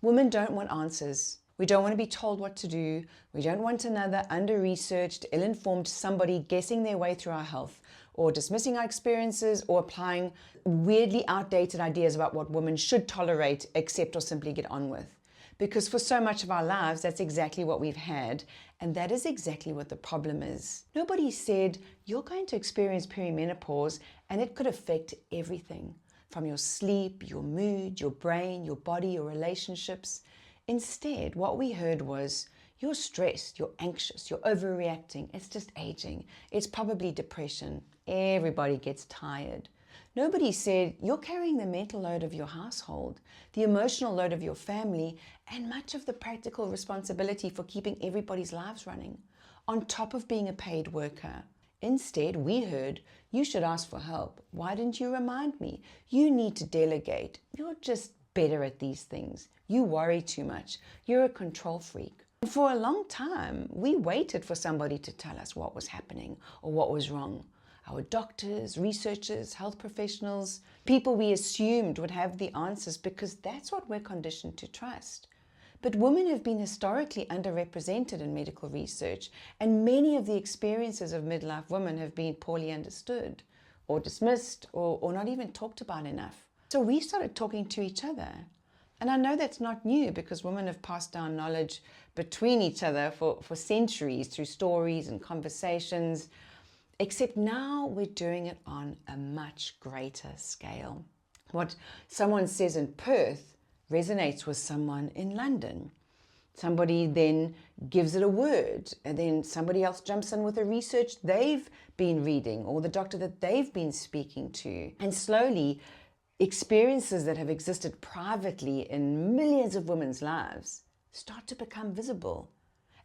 Women don't want answers. We don't want to be told what to do. We don't want another under-researched, ill-informed somebody guessing their way through our health or dismissing our experiences or applying weirdly outdated ideas about what women should tolerate, accept, or simply get on with. Because for so much of our lives, that's exactly what we've had, and that is exactly what the problem is. Nobody said, you're going to experience perimenopause and it could affect everything, from your sleep, your mood, your brain, your body, your relationships. Instead, what we heard was, you're stressed, you're anxious, you're overreacting, it's just aging, it's probably depression, everybody gets tired. Nobody said, you're carrying the mental load of your household, the emotional load of your family, and much of the practical responsibility for keeping everybody's lives running, on top of being a paid worker. Instead, we heard, you should ask for help. Why didn't you remind me? You need to delegate. You're just better at these things. You worry too much. You're a control freak. And for a long time, we waited for somebody to tell us what was happening or what was wrong. Our doctors, researchers, health professionals, people we assumed would have the answers because that's what we're conditioned to trust. But women have been historically underrepresented in medical research, and many of the experiences of midlife women have been poorly understood or dismissed or not even talked about enough. So we started talking to each other. And I know that's not new because women have passed down knowledge between each other for centuries through stories and conversations, except now we're doing it on a much greater scale. What someone says in Perth resonates with someone in London. Somebody then gives it a word, and then somebody else jumps in with the research they've been reading or the doctor that they've been speaking to. And slowly, experiences that have existed privately in millions of women's lives start to become visible.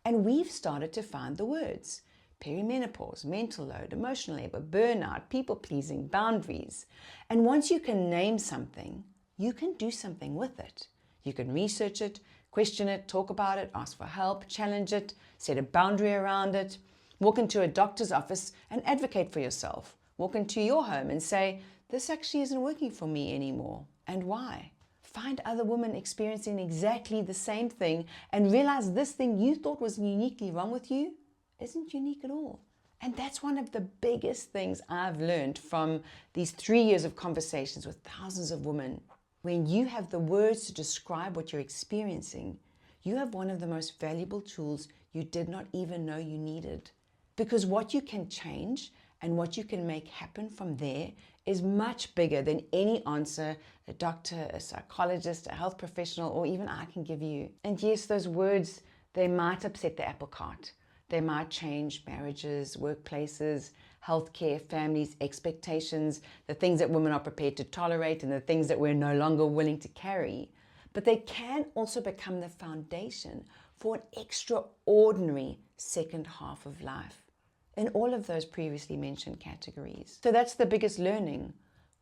And we've started to find the words: perimenopause, mental load, emotional labor, burnout, people-pleasing, boundaries. And once you can name something, you can do something with it. You can research it, question it, talk about it, ask for help, challenge it, set a boundary around it, walk into a doctor's office and advocate for yourself. Walk into your home and say, this actually isn't working for me anymore. And why? Find other women experiencing exactly the same thing and realize this thing you thought was uniquely wrong with you isn't unique at all. And that's one of the biggest things I've learned from these 3 years of conversations with thousands of women. When you have the words to describe what you're experiencing, you have one of the most valuable tools you did not even know you needed. Because what you can change and what you can make happen from there is much bigger than any answer a doctor, a psychologist, a health professional, or even I can give you. And yes, those words, they might upset the apple cart. They might change marriages, workplaces, healthcare, families, expectations, the things that women are prepared to tolerate and the things that we're no longer willing to carry. But they can also become the foundation for an extraordinary second half of life in all of those previously mentioned categories. So that's the biggest learning.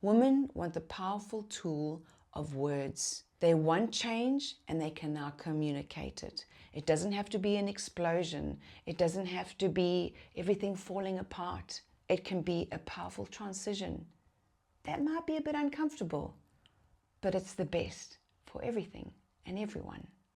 Women want the powerful tool of words. They want change and they can now communicate it. It doesn't have to be an explosion. It doesn't have to be everything falling apart. It can be a powerful transition. That might be a bit uncomfortable, but it's the best for everything and everyone.